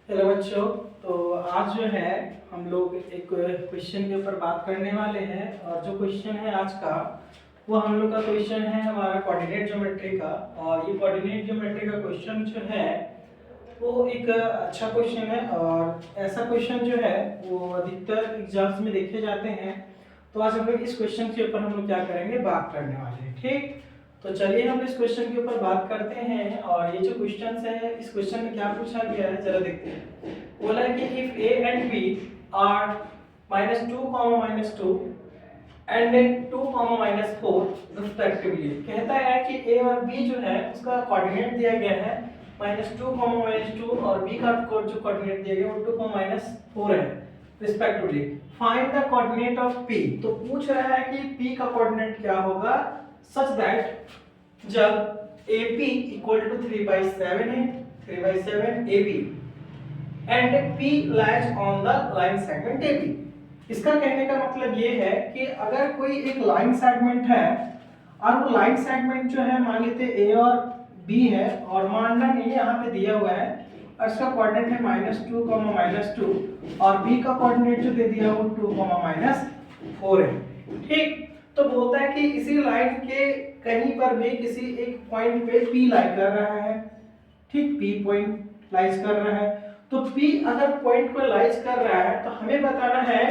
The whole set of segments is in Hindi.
हेलो बच्चों। तो आज जो है हम लोग एक क्वेश्चन के ऊपर बात करने वाले हैं और जो क्वेश्चन है आज का वो हम लोग का क्वेश्चन है हमारा कोऑर्डिनेट ज्योमेट्री का। और ये कोऑर्डिनेट ज्योमेट्री का क्वेश्चन जो है वो एक अच्छा क्वेश्चन है और ऐसा क्वेश्चन जो है वो अधिकतर एग्जाम्स में देखे जाते हैं। तो आज हम लोग इस क्वेश्चन के ऊपर हम लोग क्या करेंगे, बात करने वाले हैं। ठीक, तो चलिए हम इस क्वेश्चन के ऊपर बात करते हैं। और ये जो क्वेश्चन है इस क्वेश्चन में क्या पूछा गया है जरा देखते हैं। बोला है कि if a and b are -2, -2 and 2, -4 respectively. कहता है कि a और b जो है उसका कोऑर्डिनेट दिया गया है -2, -2 और b का जो कोऑर्डिनेट दिया गया वो 2, -4 है respectively. Find the coordinate of p। तो पूछ रहा है कि p का कोऑर्डिनेट क्या होगा सच दैट जब AP इक्वल टू 3/7 है, 3/7 AB and P lies on the line segment AB। इसका कहने का मतलब ये है कि अगर कोई एक लाइन सेगमेंट है और वो लाइन सेगमेंट जो है मान लेते A और B है और मानना नहीं यहाँ पे दिया हुआ है और इसका कोऑर्डिनेट है -2, -2 और B का कोऑर्डिनेट जो दे दिया वो 2, -4 है। ठीक, तो बोलता है कि इसी लाइन के कहीं पर भी किसी एक पॉइंट पे P लाई कर रहा है। ठीक, P पॉइंट लाइज कर रहा है। तो P अगर पॉइंट को लाइज कर रहा है तो हमें बताना है,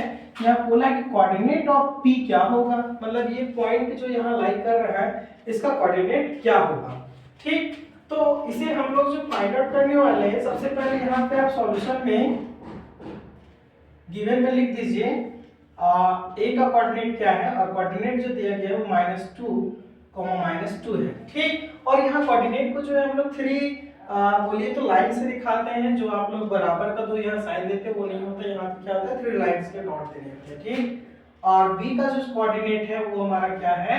यहाँ बोला कि कोऑर्डिनेट ऑफ P क्या होगा, मतलब ये पॉइंट जो यहाँ लाई कर रहा है इसका कोऑर्डिनेट क्या होगा। ठीक, तो इसे हम लोग जो फाइंड आउट करने वाले हैं, सबसे पहले यहाँ पे आप सॉल्यूशन में गिवन में लिख दीजिए a का कोऑर्डिनेट क्या है और कोऑर्डिनेट जो दिया गया है वो -2, -2 है। ठीक, और यहाँ कोऑर्डिनेट को जो है हम लोग 3 बोलिए तो लाइन से दिखाते हैं। जो आप लोग बराबर का दो यहाँ साइन देते हैं वो नहीं होता, यहाँ पे क्या होता है 3 लाइंस के डॉट देने होते हैं। ठीक, और b का जो कोऑर्डिनेट है वो हमारा क्या है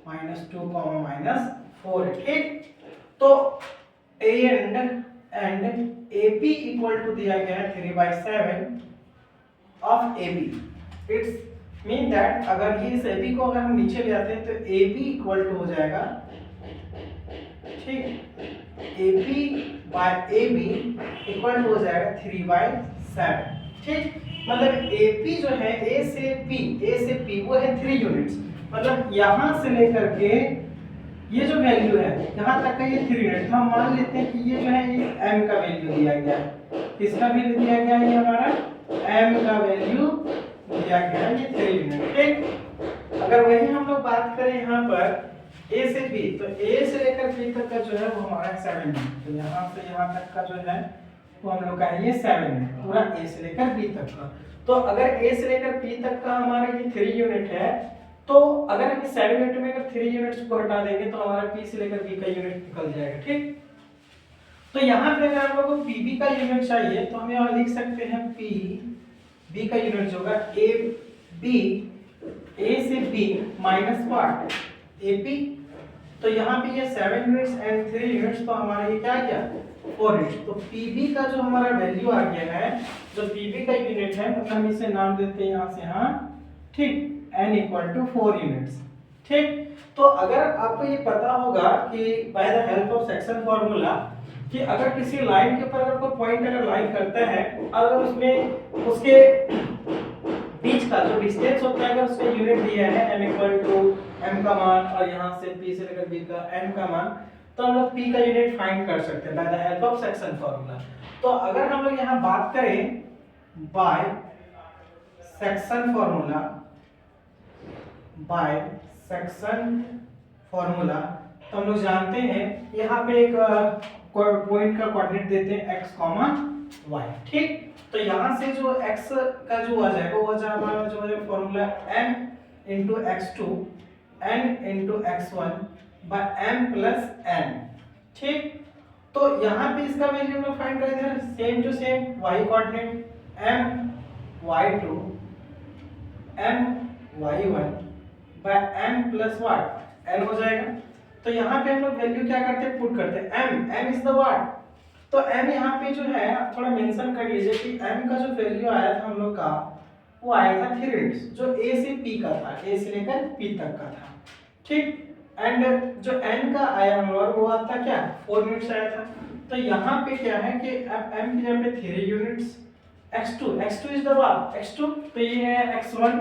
-2, -4 है। ठीक, तो a and AP equal to दिया गया है 3/7 of AB। It's mean that अगर ये इस AB को अगर हम नीचे ले आते हैं तो AB इक्वल टू हो जाएगा, ठीक, AP by AB equal to हो जाएगा 3/7। ठीक, मतलब AP जो है A से P वो है 3 यूनिट्स, मतलब यहाँ से लेकर के ये जो वैल्यू है यहाँ तक का ये 3 यूनिट। हम मान लेते हैं कि ये जो है ये m का वैल्यू दिया गया है। किसका वैल्यू दिया गया है, ये हमारा m का वैल्यू दिया गया है, ये 3 यूनिट। ठीक, अगर वही हम लोग बात करें यहाँ पर A से B, तो A से लेकर B तक का जो है वो हमारा 7 है। तो यहाँ से यहाँ तक का जो है वो हम लोग का ये 7 है, पूरा A से लेकर B तक का। तो अगर A से लेकर B तक का हमारा ये 3 यूनिट है, तो अगर हम 7 यूनिट में अगर 3 यूनिट्स को हटा देंगे तो हमारा P से लेकर B का यूनिट निकल जाएगा। ठीक, तो यहाँ पे अगर हम लोग को PB का यूनिट चाहिए तो हम यहाँ लिख सकते हैं B का यूनिट जो होगा A से B माइनस पार्ट AP। तो यहाँ पे ये 7 यूनिट्स एंड 3 यूनिट्स, तो हमारा ये क्या गया 4 यूनिट्स। तो PB का जो हमारा वैल्यू आ गया है, जो PB का यूनिट है मतलब हम इसे नाम देते हैं यहाँ से, हाँ ठीक, n इक्वल टू 4 यूनिट्स। ठीक, तो अगर आपको ये पता होगा कि by the help of section formula कि अगर किसी लाइन के ऊपर अगर कोई पॉइंट अगर लाइन करता है, अगर उसमें उसके बीच का जो डिस्टेंस होता है अगर उसमें यूनिट दिया है m इक्वल टू m का मान और यहाँ से P से लेकर B का n का मान, तो हम लोग P का यूनिट फाइंड कर सकते हैं by the help of section formula. तो अगर हम लोग यहाँ बात करें बाय सेक्शन फॉर्मूला, तो हम लोग जानते हैं यहाँ पे एक पॉइंट का कोऑर्डिनेट देते हैं x, y। ठीक, तो यहाँ से जो x का जो आ जाएगा वो हमारा जो है formula m into x2 n into x1 by m plus n। ठीक, तो यहाँ पे इसका वैल्यू हम लोग फाइंड कर देंगे same to same y coordinate m y2 m y1 by m plus what n हो जाएगा। तो यहाँ पे हम लोग वैल्यू क्या करते हैं, पुट करते हैं m इज द व्हाट। तो m यहाँ पे जो है थोड़ा मेंशन कर लीजिए कि m का जो वैल्यू आया था हम लोग का वो आया था 3 यूनिट्स, जो A से P का था, A से लेकर P तक का था। ठीक, एंड जो n का आया हमारा वो आता क्या 4 यूनिट्स आया था। तो यहाँ पे क्या है कि अब m की जगह पे 3 units, x2 is the what x2, तो ये है x1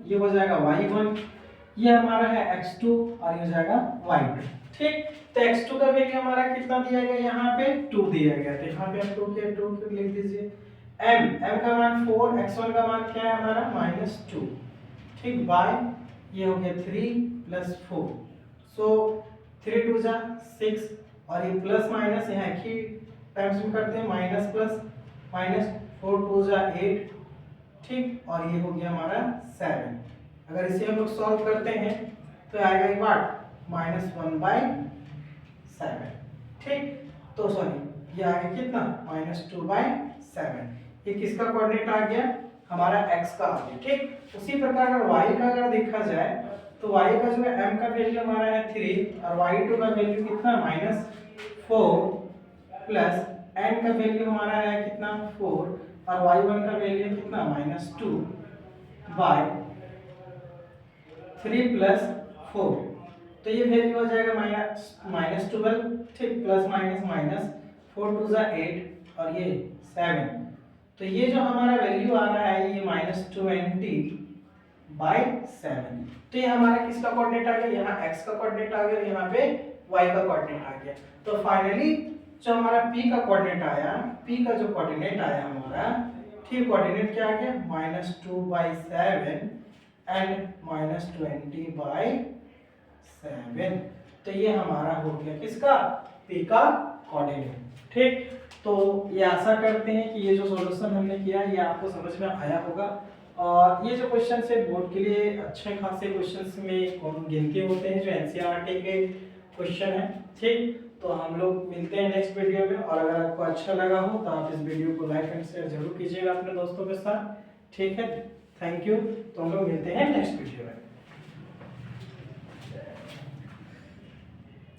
ये हो जाएगा y1, ये हमारा है x2 और ये हो जाएगा y2। ठीक, तो x2 का वैल्यू हमारा कितना दिया गया यहाँ पे 2 दिया गया, तो यहाँ पे आप 2 के लिख दीजिए। m का मान 4, x1 का मान क्या है हमारा -2। ठीक, y ये हो गया 3 + 4, सो 3 2 जा 6 और ये प्लस माइनस यहाँ एक ही टाइम्स में करते हैं, माइनस प्लस माइनस 4 2 जा 8। ठीक, और ये हो गया हमारा 7। अगर इसे हम लोग सॉल्व करते हैं तो आएगा ये वाट -1/7। ठीक, तो सॉरी ये आ गया कितना -2/7। ये किसका कोऑर्डिनेट आ गया हमारा x का आ गया। ठीक, उसी प्रकार अगर y का अगर देखा जाए तो y का जो है m का वैल्यू हमारा है 3 और y2 का वैल्यू कितना -4 प्लस n का वैल्यू हमारा है कितना 4 और y1 का वैल्यू कितना -2/3 + 4, तो ये वैल्यू हो जाएगा -12। ठीक, प्लस माइनस माइनस 4 2 जा 8 और ये 7, तो ये जो हमारा वैल्यू आ रहा है ये -20/7। तो ये हमारा किसका कोऑर्डिनेट आ गया, यहाँ x का कोऑर्डिनेट आ गया और यहाँ पे y का कोऑर्डिनेट आ गया। तो फाइनली जो हमारा p का कोऑर्डिनेट आया, p का जो कोऑर्डिनेट आया हमारा, ठीक, कोऑर्डिनेट क्या आ गया -2/7 एंड -20/7। तो ये हमारा हो गया किसका p का कोऑर्डिनेट। ठीक, तो ये आशा करते हैं कि ये जो सॉल्यूशन हमने किया ये आपको समझ में आया होगा। और ये जो क्वेश्चन है बोर्ड के लिए अच्छे खासे क्वेश्चंस में गिनती होते हैं जो एनसीईआरटी के क्वेश्चन है। ठीक, तो हम लोग मिलते हैं नेक्स्ट वीडियो में, और अगर आपको अच्छा लगा हो तो आप इस वीडियो को लाइक एंड शेयर जरूर कीजिएगा अपने दोस्तों के साथ। ठीक है, थैंक यू। तो हम लोग मिलते हैं नेक्स्ट वीडियो में।